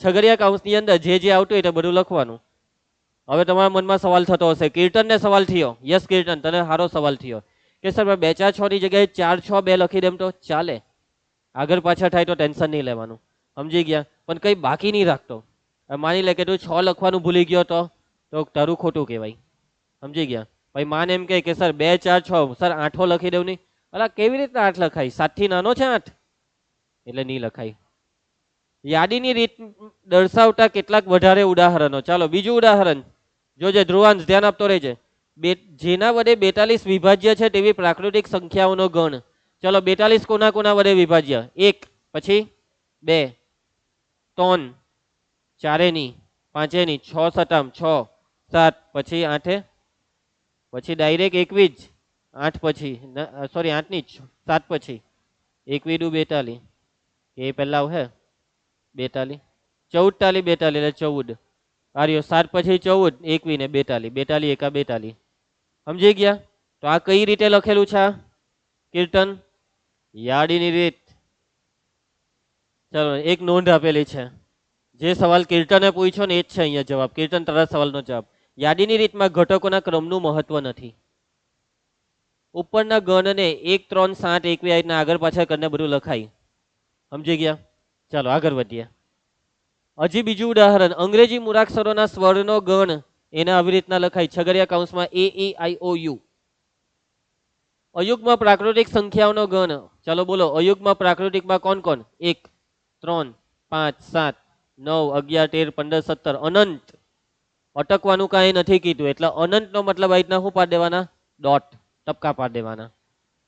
છગડિયા કૌંસની અંદર જે જે આવતું હોય તે બધું લખવાનું. હવે તમારા મનમાં સવાલ થતો હશે, કીર્તનને સવાલ થયો. યસ કીર્તન, તને સારો સવાલ થયો કે સર 2, 4, 6 ની જગ્યાએ 4, 6, 2 લખી દેમ તો ચાલે? આગળ પાછળ થાય તો ટેન્શન નહીં લેવાનું. સમજી ગયા? પણ કઈ બાકી નહીં રાખતો. માની લે કે તું 6 લખવાનું ભૂલી ગયો તો તારું ખોટું કહેવાય. સમજી ગયા? ભાઈ માન એમ કહે કે સર 2, 4, 6, સર 8 લખી દેવ નહીં. અલા, કેવી રીતના 8 લખાય? 7 થી નાનો છે 8, એટલે નહીં લખાય. યાદીની રીત દર્શાવતા કેટલાક વધારે ઉદાહરણો. ચાલો બીજું ઉદાહરણ જોજે. ધ્રુવાંશ ધ્યાન આપતો રહેજે. જેના વડે 42 વિભાજ્ય છે તેવી પ્રાકૃતિક સંખ્યાઓનો ગણ. ચલો 42 કોના કોના વડે વિભાજ્ય? 1, પછી 2, 3, 4 ની, 5 ની, 6 સતામ 6, 7, પછી 8, પછી ડાયરેક્ટ 21, 8 પછી સોરી 8 ની 7 પછી 21 દુ 42. એ પહેલા હે 42, 14 તાલી 42 એટલે 14. આર્યો 7 પછી 14, 21 ને 42, 42 એકા 42. સમજી ગયા? તો આ કઈ રીતે લખેલું છે કીર્તન? યાદીની રીત. ચલો એક નોંધ આપેલી છે. જે સવાલ કીર્તને પૂછ્યો ને એ જ છે અહીંયા જવાબ. કીર્તન તારા સવાલનો જવાબ. યાદીની રીતમાં ઘટકોના ક્રમનું મહત્વ નથી. ઉપરના ગણને 1, 3, 7, 21 રીતના આગળ પાછળ કરીને બધું લખાય. સમજી ગયા? ચાલો આગળ વધીએ. હજી બીજું ઉદાહરણ. અંગ્રેજી મૂળાક્ષરોના સ્વરનો ગણ એને આવી રીતના લખાય. છગડિયા કૌંસમાં AEIOU. અયુગ્મ પ્રાકૃતિક સંખ્યાઓનો ગણ. ચાલો બોલો, અયુગ્મ પ્રાકૃતિકમાં કોણ કોણ? 1, 3, 5, 7, 9, 11, 13, 15, 17. અનંત. અટકવાનું કાંઈ નથી કીધું, એટલે અનંતનો મતલબ આ રીતના શું પાડી દેવાના? ડોટ, ટપકા પાડી દેવાના.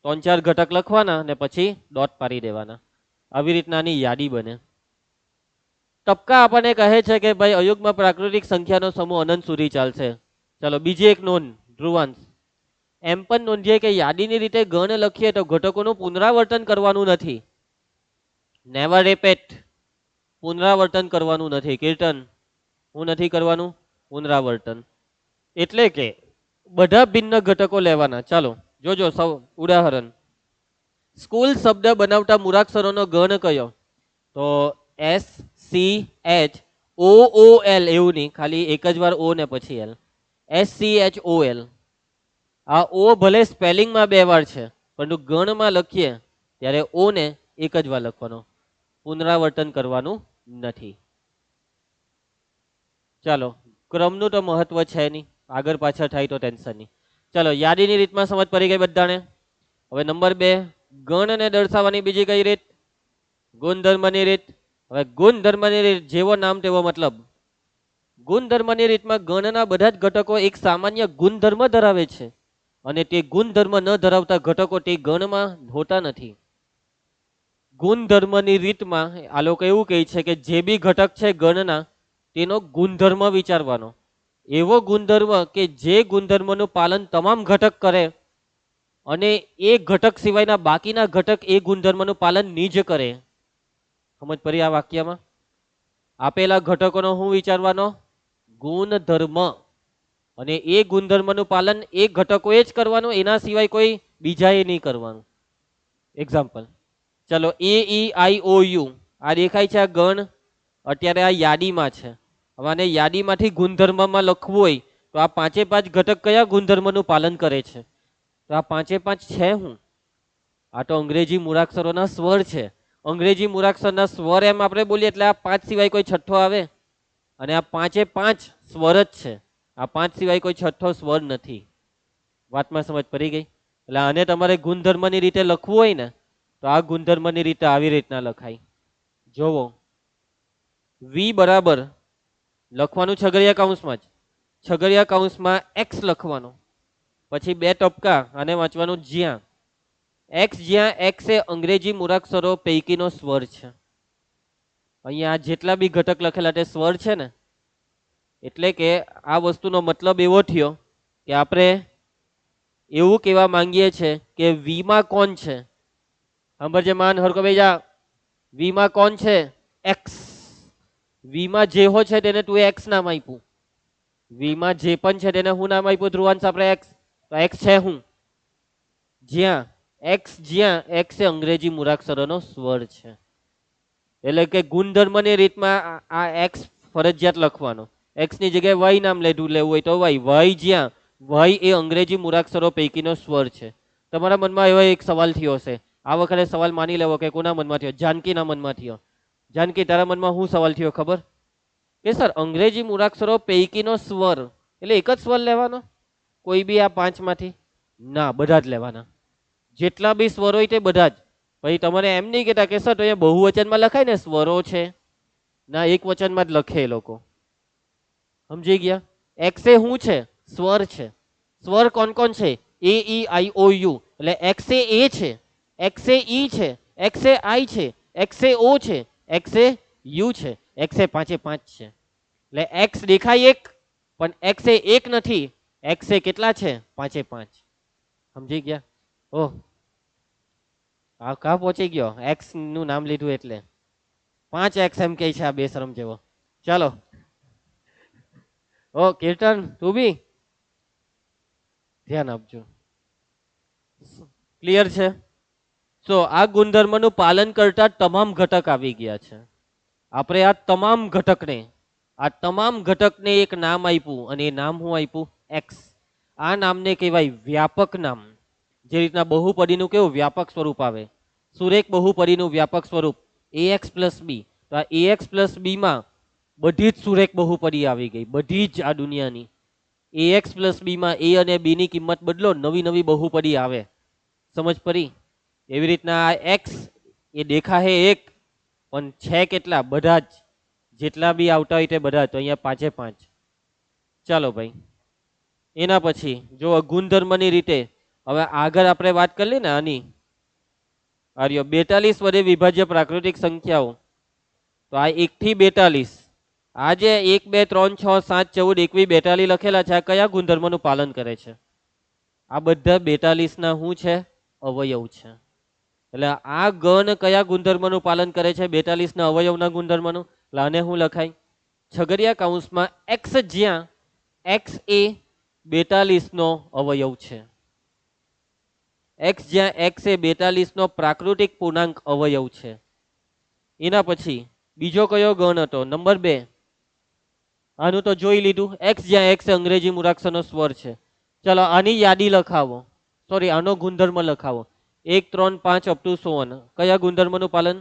3, 4 ઘટક લખવાના ને પછી ડોટ પાડી દેવાના. આવી રીતનાની યાદી બને. ટપકા આપણને કહે છે કે ભાઈ અયુગ્મ પ્રાકૃતિક સંખ્યાનો સમૂહ અનંત સુધી ચાલશે. ચાલો બીજી એક નોંધ ધ્રુવાંશ. એમ પણ નોંધીએ કે યાદીની રીતે ગણ લખીએ તો ઘટકોનું પુનરાવર્તન કરવાનું નથી. Never repeat. પુનરાવર્તન કરવાનું નથી. કીર્તન, હું નથી કરવાનું પુનરાવર્તન. એટલે કે બધા ભિન્ન ઘટકો લેવાના. ચાલો જોજો સૌ ઉદાહરણ. સ્કૂલ શબ્દ બનાવતા મૂળાક્ષરોનો ગણ કયો? તો SCHOOL એવું નહીં, ખાલી એક જ વાર ઓ ને પછી એલ. SCHOL. આ ઓ ભલે સ્પેલિંગમાં બે વાર છે, પરંતુ ગણમાં લખીએ ત્યારે ઓ ને એક જ વાર લખવાનો, પુનરાવર્તન કરવાનું નથી. ચાલો, ક્રમનું તો મહત્વ છે નહીં, આગળ પાછળ થાય તો ટેન્શન નહીં. ચાલો, યાદીની રીતમાં સમજ પડી ગઈ બધાને. હવે નંબર 2, ગણને દર્શાવવાની બીજી કઈ રીત? ગુણધર્મની રીત. હવે ગુણધર્મની રીત જેવો નામ તેવો મતલબ. ગુણધર્મની રીતમાં ગણના બધા જ ઘટકો એક સામાન્ય ગુણધર્મ ધરાવે છે, અને તે ગુણધર્મ ન ધરાવતા ઘટકો તે ગણમાં હોતા નથી. ગુણધર્મની રીતમાં આ લોકો એવું કહે છે કે જે બી ઘટક છે ગણના, તેનો ગુણધર્મ વિચારવાનો. એવો ગુણધર્મ કે જે ગુણધર્મનું પાલન તમામ ઘટક કરે અને એ ઘટક સિવાયના બાકીના ઘટક એ ગુણધર્મનું પાલન નહીં જ કરે. સમજ પડી આ વાક્યમાં? આપેલા ઘટકોનો હું વિચારવાનો? ગુણધર્મ. અને એ ગુણધર્મનું પાલન એ ઘટકોએ જ કરવાનું, એના સિવાય કોઈ બીજાએ નહીં કરવાનું. એક્ઝામ્પલ, ચલો AEIOU આ દેખાય છે, આ ગણ અત્યારે આ યાદીમાં છે. હવે આને યાદીમાંથી ગુણધર્મમાં લખવું હોય તો આ 5 ઘટક કયા ગુણધર્મનું પાલન કરે છે? તો આ 5 છે હું? આ તો અંગ્રેજી મૂળાક્ષરોના સ્વર છે. અંગ્રેજી મૂળાક્ષરના સ્વર એમ આપણે બોલીએ એટલે આ 5 સિવાય કોઈ છઠ્ઠો આવે, અને આ 5 સ્વર જ છે. આ 5 સિવાય કોઈ છઠ્ઠો સ્વર નથી. વાતમાં સમજ પડી ગઈ? એટલે આને તમારે ગુણધર્મની રીતે લખવું હોય ને તો આ ગુણધર્મની રીતે આવી રીતના લખાય. જોવો, V બરાબર લખવાનું છગડિયા કૌંસમાં જ, છગડિયા કૌંસમાં X લખવાનો, પછી 2 ટપકા અને વાંચવાનું જ્યાં. X જ્યાં X એ અંગ્રેજી મૂળાક્ષરો પૈકીનો સ્વર છે. અહીંયા જેટલા બી ઘટક લખેલા તે સ્વર છે ને, એટલે કે આ વસ્તુનો મતલબ એવો થયો કે આપણે એવું કહેવા માંગીએ છીએ કે વીમાં કોણ છે? સાંભળજે માન હરકો બેજા, વીમાં કોણ છે? X. વીમાં જે હો છે તેને તું X નામ આપ્યું. વીમાં જે પણ છે તેને હું નામ આપ્યું ધ્રુવાંશ આપણે X. તો X છે હું? જ્યાં X જ્યાં X એ અંગ્રેજી મૂળાક્ષરોનો સ્વર છે. એટલે કે ગુણધર્મની રીતમાં આ X ફરજિયાત લખવાનો. X ની જગ્યાએ Y નામ લેવું હોય તો Y. Y જ્યાં Y એ અંગ્રેજી મૂળાક્ષરો પૈકીનો સ્વર છે. તમારા મનમાં એવો એક સવાલ થયો હશે, આ વખતે સવાલ માની લેવો કે કોના મનમાં થયો? જાનકીના મનમાં થયો. જાનકી, તારા મનમાં શું સવાલ થયો ખબર? કે સર અંગ્રેજી મૂળાક્ષરો પૈકીનો સ્વર એટલે એક જ સ્વર લેવાનો? કોઈ બી આ 5 માંથી? ના, બધા જ લેવાના. જેટલા બી સ્વરો હોય તે બધા જ. પછી તમારે એમ નહીં કહેતા કે સર તો એ બહુવચનમાં લખાય ને સ્વરો છે. ના, એક વચનમાં જ લખે એ લોકો. સમજી ગયા? X એ શું છે? સ્વર છે. સ્વર કોણ કોણ છે? AEIOU. એટલે X એ A છે, X એ E છે, X એ I છે, X એ O છે, X એ U છે, X એ 5 છે. એટલે X દેખાય એક, પણ X એ એક નથી. X એ કેટલા છે? 5. સમજી ગયા? ઓહ, આ કા પહોંચી ગયો? X નું નામ લીધું એટલે 5X એમ કે છે આ બેશરમ જેવો. ચાલો, ઓ કીર્તન તું બી ધ્યાન આપજો. ક્લિયર છે? તો આ ગુણધર્મનું પાલન કરતા તમામ ઘટક આવી ગયા છે. આપણે આ તમામ ઘટકને એક નામ આપ્યું, અને એ નામ હું આપ્યું? X. આ નામને કહેવાય વ્યાપક નામ. જે રીતના બહુપદીનું કેવું વ્યાપક સ્વરૂપ આવે, સુરેખ બહુપદીનું વ્યાપક સ્વરૂપ AX + B. તો આ AX + B માં બધી જ સુરેખ બહુપદી આવી ગઈ, બધી જ આ દુનિયાની. AX + B માં A અને B ની કિંમત બદલો, નવી નવી બહુપદી આવે. સમજ પડી? એવી રીતના આ X એ દેખાય એક, પણ છે કેટલા? બધા જ, જેટલા બી આવતા હોય તે બધા. તો અહીંયા 5. ચાલો ભાઈ, એના પછી જો ગુણધર્મની રીતે હવે આગળ આપણે વાત કરી ને આની, આર્યો 42 વડે વિભાજ્ય પ્રાકૃતિક સંખ્યાઓ. તો આ 1 થી 42, આ જે 1 2 3 6 7 14 21 42 લખેલા છે, આ કયા ગુણધર્મનું પાલન કરે છે? આ બધા 42 ના શું છે? અવયવ છે. એટલે આ ગણ કયા ગુણધર્મનું પાલન કરે છે? 42 ના અવયવના ગુણધર્મનું. એટલે આને શું લખાય? છગડિયા કૌંસમાં X જ્યાં X એ 42 નો અવયવ છે. X જ્યાં X એ 42 નો પ્રાકૃતિક પૂર્ણાંક અવયવ છે. એના પછી બીજો કયો ગણ હતો? નંબર 2. આનું તો જોઈ લીધું, એક્સ જ્યાં એક્સ અંગ્રેજી મૂળાક્ષરનો સ્વર છે. ચલો આની યાદી લખાવો, સોરી આનો ગુણધર્મ લખાવો. 1, 3, 5 અપ ટુ 100. કયા ગુણધર્મનું પાલન?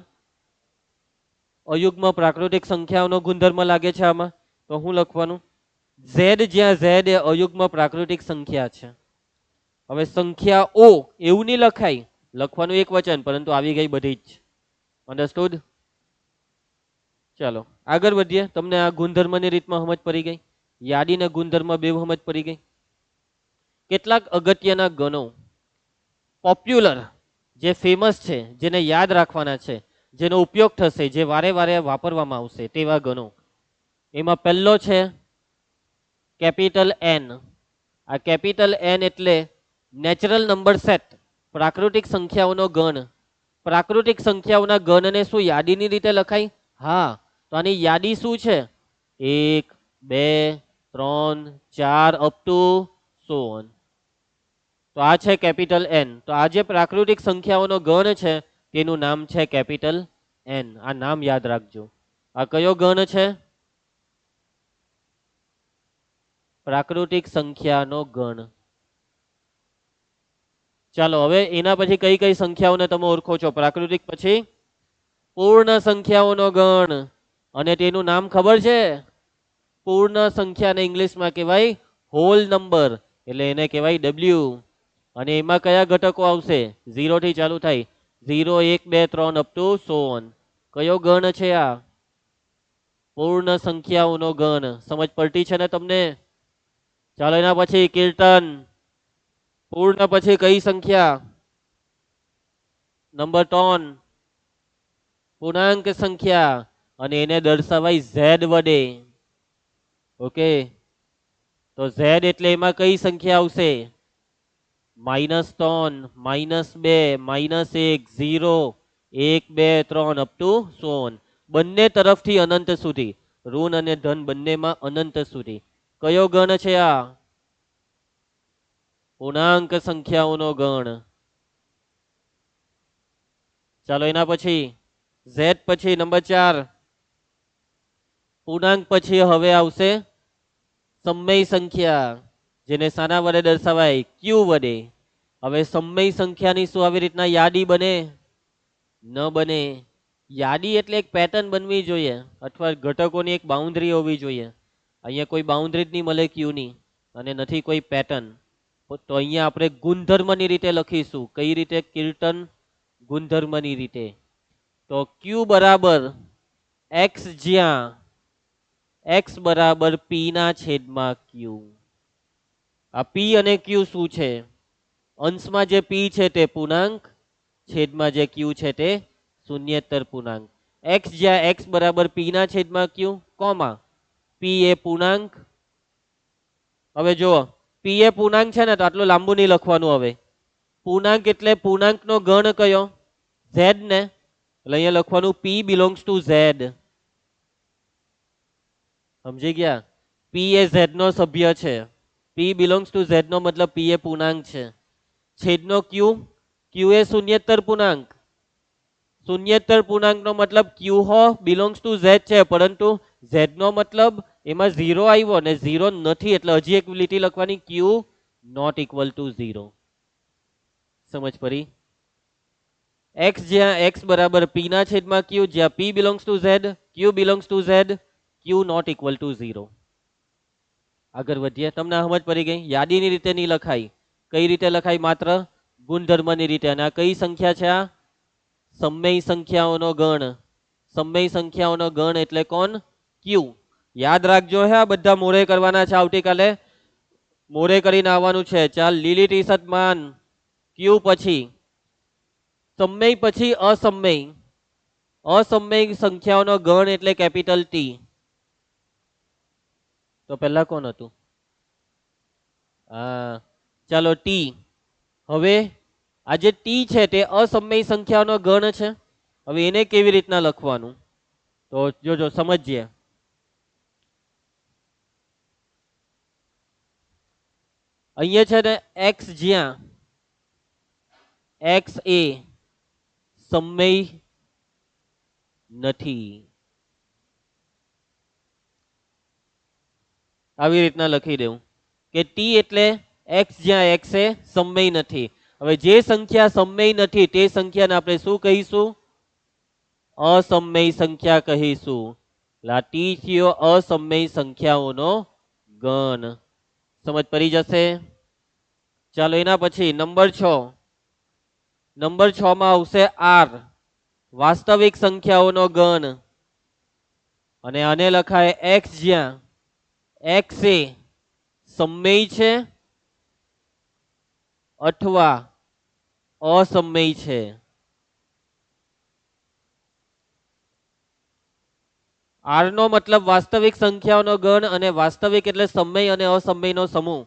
અયુગ્મ પ્રાકૃતિક સંખ્યાઓનો ગુણધર્મ લાગે છે આમાં. તો હું લખવાનું? ઝેડ જ્યાં ઝેડ એ અયુગ્મ પ્રાકૃતિક સંખ્યા છે. હવે સંખ્યા ઓ એવું નહીં લખાય, લખવાનું એક વચન, પરંતુ આવી ગઈ બધી જ. અન્ડરસ્ટુડ? ચાલો આગળ વધીએ. તમને આ ગુણધર્મની રીતમાં સમજ પડી ગઈ? યાદી ને ગુણધર્મ બે સમજ પડી ગઈ? કેટલાક અગત્યના ગણો પોપ્યુલર, જે ફેમસ છે, જેને યાદ રાખવાના છે, જેનો ઉપયોગ થશે, જે વારે વારે વાપરવામાં આવશે તેવા ગણો. એમાં પહેલો છે કેપિટલ એન. આ કેપિટલ એન એટલે નેચરલ નંબર સેટ, પ્રાકૃતિક સંખ્યાઓનો ગણ. પ્રાકૃતિક સંખ્યાઓના ગણને શું યાદીની રીતે લખાય? હા. તો આની યાદી શું છે? 1, 2, 3, 4 અપ ટુ 100. તો આ છે કેપિટલ એન. તો આ જે પ્રાકૃતિક સંખ્યાઓનો ગણ છે તેનું નામ છે કેપિટલ એન. આ નામ યાદ રાખજો. આ કયો ગણ છે? પ્રાકૃતિક સંખ્યાનો ગણ. ચાલો હવે એના પછી કઈ કઈ સંખ્યાઓને તમે ઓળખો છો? પ્રાકૃતિક પછી પૂર્ણ સંખ્યાઓનો ગણ. અને તેનું નામ ખબર છે? પૂર્ણ સંખ્યાને ઇંગ્લિશમાં કહેવાય હોલ નંબર, એટલે એને કહેવાય ડબલ્યુ. અને એમાં કયા ઘટકો આવશે? 0 થી ચાલુ થાય. 0, 1, 2, 3 અપ ટુ 100. કયો ગણ છે આ? પૂર્ણ સંખ્યાઓનો ગણ. સમજ પડતી છે ને તમને? ચાલો એના પછી કીર્તન. પૂર્ણ પછી કઈ સંખ્યા? નંબર 3. પૂર્ણાંક સંખ્યા, અને એને દર્શાવાય ઝેડ વડે. ઓકે, તો ઝેડ એટલે એમાં કઈ સંખ્યા આવશે? -3, -2, -1, 0, 1, 2, 3 અપ ટુ 100. બંને તરફથી અનંત સુધી, ઋણ અને ધન બંનેમાં અનંત સુધી. કયો ગણ છે આ? પૂર્ણાંક સંખ્યાઓનો ગણ. ચાલો એના પછી ઝેડ પછી નંબર 4. પૂર્ણાંક પછી હવે આવશે સમય સંખ્યા, જેને શાના વડે દર્શાવાય? ક્યુ વડે. હવે સમય સંખ્યાની શું આવી રીતના યાદી બને? ન બને. યાદી એટલે એક પેટર્ન બનવી જોઈએ, અથવા ઘટકોની એક બાઉન્ડ્રી હોવી જોઈએ. અહીંયા કોઈ બાઉન્ડ્રી જ નહીં મળે ક્યુની, અને નથી કોઈ પેટર્ન. તો અહીંયા આપણે ગુણધર્મની રીતે લખીશું. કઈ રીતે કીર્તન? ગુણધર્મની રીતે. તો ક્યુ બરાબર એક્સ, જ્યાં એક્સ બરાબર પી ના છેદમાં ક્યુ. આ પી અને ક્યુ શું છે? અંશમાં જે પી છે તે પૂર્ણાંક, છેદમાં જે ક્યુ છે તે શૂન્યેતર પૂર્ણાંક. એક્સ જ્યાં એક્સ બરાબર પી ના છેદમાં ક્યુ, કોમા પી એ પૂર્ણાંક. હવે જુઓ, પી એ પૂર્ણાંક છે ને, તો આટલું લાંબુ નહીં લખવાનું. હવે પૂર્ણાંક એટલે પૂર્ણાંકનો ગણ કયો? ઝેડ ને. એટલે અહીંયા લખવાનું પી બિલોંગ્સ ટુ ઝેડ. સમજી ગયા? પી એ ઝેડ નો સભ્ય છે. પી બિલોંગ્સ ટુ ઝેડ નો મતલબ પી એ પૂર્ણાંક છે. છેદનો ક્યુ, ક્યુ એ શૂન્યેતર પૂર્ણાંક. શૂન્યેતર પૂર્ણાંક નો મતલબ ક્યુ હો બિલોંગ્સ ટુ ઝેડ છે, પરંતુ ઝેડ નો મતલબ એમાં 0 આવ્યો ને 0 નથી, એટલે હજી એક લીટી લખવાની, ક્યુ નોટ ઇક્વલ ટુ 0. સમજ પડી? એક્સ જ્યાં એક્સ બરાબર પી ના છેદમાં ક્યુ, જ્યાં P belongs to Z, Q belongs to Z, Q not equal to 0. આગળ વધીએ. તમને સમજ પડી ગઈ? યાદીની રીતે નહીં લખાય. કઈ રીતે લખાય? માત્ર ગુણધર્મની રીતે. અને આ કઈ સંખ્યા છે? આ સમય સંખ્યાઓનો ગણ. સમય સંખ્યાઓનો ગણ એટલે કોણ? ક્યુ. યાદ રાખજો હે, આ બધા મોરે કરવાના છે. આવતીકાલે મોરે કરીને આવવાનું છે. ચાલ, લીલી ટી શર્ટ માન. ક્યુ પછી સમય પછી અસમય. અસમય સંખ્યાઓનો ગણ એટલે કેપિટલ ટી. તો પહેલા કોણ હતું? હા, ચાલો ટી. હવે આ જે ટી છે તે અસમય સંખ્યાઓનો ગણ છે. હવે એને કેવી રીતના લખવાનું? તો જોજો, સમજીએ. અહીંયા છે ને એક્સ, જ્યાં એક્સ એ સમય નથી. આવી રીતના લખી દેવું કે ટી એટલે એક્સ જ્યાં એક્સ એ સમય નથી. હવે જે સંખ્યા સમય નથી તે સંખ્યાને આપણે શું કહીશું? અસમય સંખ્યા કહીશું. ટી થયો અસમય સંખ્યાઓનો ગણ. સમજ પડી જશે? ચાલો એના પછી નંબર 6. નંબર 6 માં આવશે આર, વાસ્તવિક સંખ્યાઓનો ગણ. અને આને લખાય એક્સ જ્યાં એક્સ એ સમય છે અથવા અસમય છે. આર નો મતલબ વાસ્તવિક સંખ્યાઓનો ગણ, અને વાસ્તવિક એટલે સમય અને અસમયનો સમૂહ.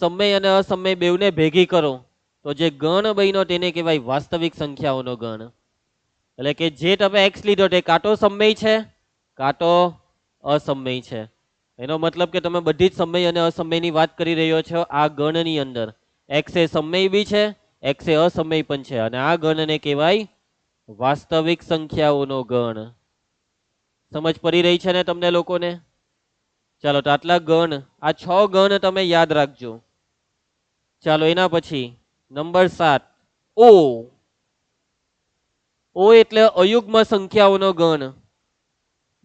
સમય અને અસમય બેવને ભેગી કરો તો જે ગણ બન્યો તેને કહેવાય વાસ્તવિક સંખ્યાઓનો ગણ. એટલે કે જે તમે એક્સ લીધો તે કાં તો સમય છે કાં તો અસમય છે. એનો મતલબ કે તમે બધી જ સમય અને અસમયની વાત કરી રહ્યો છો આ ગણની અંદર. એક્સ એ સમય બી છે, એક્સ એ અસમય પણ છે, અને આ ગણને કહેવાય વાસ્તવિક સંખ્યાઓનો ગણ. સમજ પડી રહી છે ને તમને લોકોને? ચાલો તો આટલા ગણ, આ 6 ગણ તમે યાદ રાખજો. ચાલો એના પછી નંબર 7 ઓ. ઓ એટલે અયુગ્મ સંખ્યાઓનો ગણ.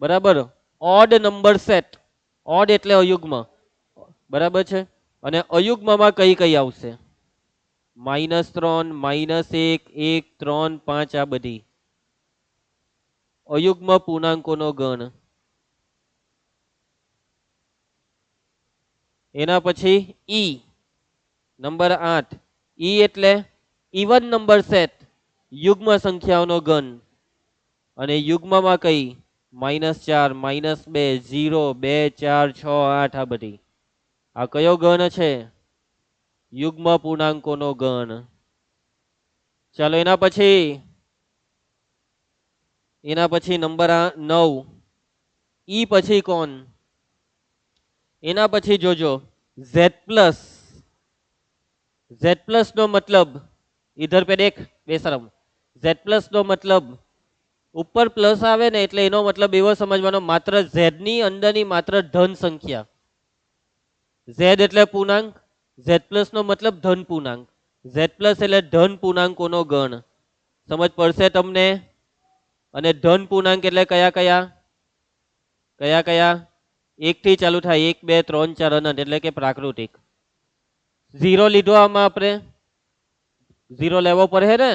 બરાબર? Odd number set. ઓડ એટલે અયુગ્મ. બરાબર છે? અને અયુગ્મમાં કઈ કઈ આવશે? -3, -1, 1, 3, 5 આ બધી અયુગ્મ પૂર્ણાંકોનો ગણ. એના પછી ઈ નંબર 8. ઈ એટલે ઇવન નંબર સેટ, યુગ્મ સંખ્યાઓનો ગણ. અને યુગ્મમાં કઈ? -4, -2, 0, 2, 4, 6, 8 આ બધી. આ કયો ગણ છે? યુગ્મ પૂર્ણાંકોનો ગણ. ચાલો એના પછી નંબર 9. ઈ પછી કોણ? એના પછી જોજો ઝેડ પ્લસ. ઝેડ પ્લસ નો મતલબ ઇધર પે દેખ બેશરમ. ઝેડ પ્લસ નો મતલબ ઉપર પ્લસ આવે ને એટલે એનો મતલબ એવો સમજવાનો માત્ર ઝેડ ની અંદરની માત્ર ધન સંખ્યા. ઝેડ એટલે પૂર્ણાંક, ઝેડ પ્લસ નો મતલબ ધન પૂર્ણાંક. ઝેડ પ્લસ એટલે ધન પૂર્ણાંકોનો ગણ. સમજ પડશે તમને? અને ધન પૂર્ણાંક એટલે કયા કયા? કયા કયા? 1 થી ચાલુ થાય, 1, 2, 3, 4 અનંત એટલે કે પ્રાકૃતિક. 0 લીધો આમાં આપણે, 0 લેવો પડે ને.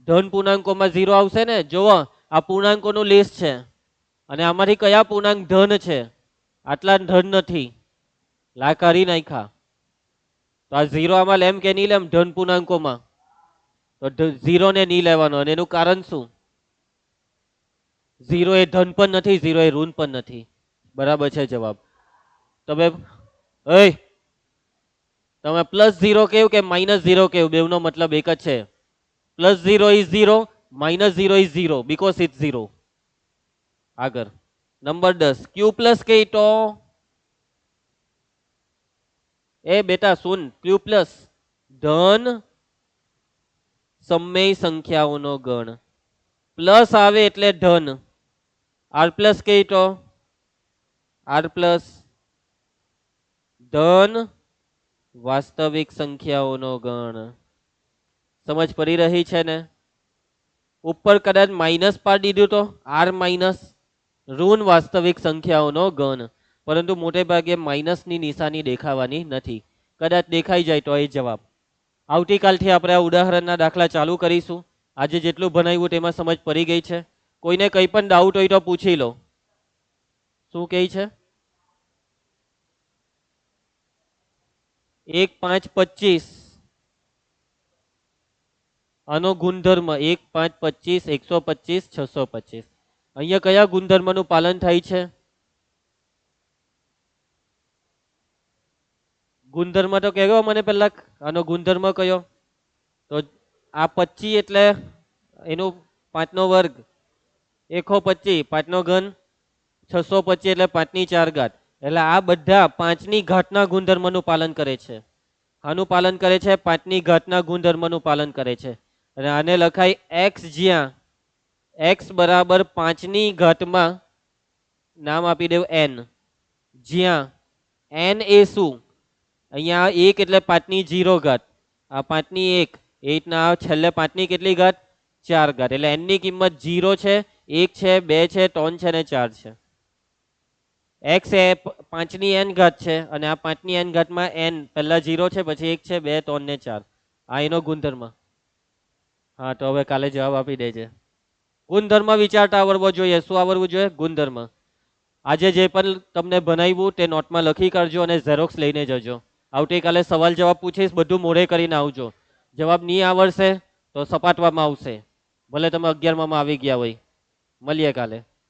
ધન પૂર્ણાંકોમાં 0 આવશે ને. જોવો આ પૂર્ણાંકોનું લિસ્ટ છે અને આમાંથી કયા પૂર્ણાંક ધન છે? આટલા ધન નથી, લા કરી નાખ્યા. તો આ 0 આમાં લેમ કે નહીં લેમ ધન પૂર્ણાંકોમાં? તો 0 ને નહીં લેવાનો. અને એનું કારણ શું? 0 એ ધન પણ નથી, 0 એ ઋણ પણ નથી. બરાબર છે જવાબ. તમે તમે +0 કેવું કે -0 કેવું, બેવનો મતલબ એક જ છે. +0 is 0, -0 is 0 because it's 0. આગળ નંબર 10 ક્યુ પ્લસ કે તો એ બેટા સુન, ક્યુ પ્લસ ધન સમય સંખ્યાઓનો ગણ. પ્લસ આવે એટલે ધન. આર પ્લસ કે તો આર પ્લસ ધન વાસ્તવિક સંખ્યાઓનો ગણ. સમજ પડી રહી છે ને? ઉપર કદાચ માઇનસ પાડી દીધું તો આર માઇનસ ઋણ વાસ્તવિક સંખ્યાઓનો ગણ. પરંતુ મોટે ભાગે માઇનસની નિશાની દેખાવાની નથી. કદાચ દેખાઈ જાય તો એ જવાબ. આવતીકાલથી આપણે આ ઉદાહરણના દાખલા ચાલુ કરીશું. આજે જેટલું ભણાવ્યું તેમાં સમજ પડી ગઈ છે? કોઈને કંઈ પણ ડાઉટ હોય તો પૂછી લો. શું કહે છે? 1, 5, 25 આનો ગુણધર્મ 1, 5, 25, 125, 625. અહીંયા કયા ગુણધર્મનું પાલન થાય છે? ગુણધર્મ તો કહેવો મને પહેલા. આનો ગુણધર્મ કયો? તો આ 25 એટલે એનું 5 નો વર્ગ, 125, 5 નો ઘન, 625 એટલે 5 ની 4 ઘાત. એટલે આ બધા 5 ની ઘાતના ગુણધર્મનું પાલન કરે છે. આનું પાલન કરે છે? 5 ની ઘાતના ગુણધર્મનું પાલન કરે છે. અને આને લખાય એક્સ જ્યાં x બરાબર 5ની ઘાતમાં નામ આપી દેવું n, જ્યાં n એ શું, અહીંયા 1 એટલે 5ની 0 ઘાત, આ 5ની 1, એ રીતના છેલ્લે 5ની કેટલી ઘાત, 4 ઘાત, એટલે n ની કિંમત 0 છે, 1 છે, 2 છે, 3 છે ને 4 છે. x એ 5ની n ઘાત છે અને આ 5ની n ઘાતમાં n પહેલા 0 છે, પછી 1 છે, 2, 3 ને 4, આ એનો ગુણધર્મ. હા તો હવે કાલે જવાબ આપી દેજે. ગુણધર્મ વિચારતા આવડવો જોઈએ. શું આવડવું જોઈએ? ગુણધર્મ. આજે જે પણ તમને ભણાવ્યું તે નોટમાં લખી કરજો અને ઝેરોક્સ લઈને જજો. આવતીકાલે સવાલ જવાબ પૂછીશ, બધું મોઢે કરીને આવજો. જવાબ નહીં આવડશે તો સપાટવામાં આવશે, ભલે તમે 11માં આવી ગયા હોય. મળીએ કાલે.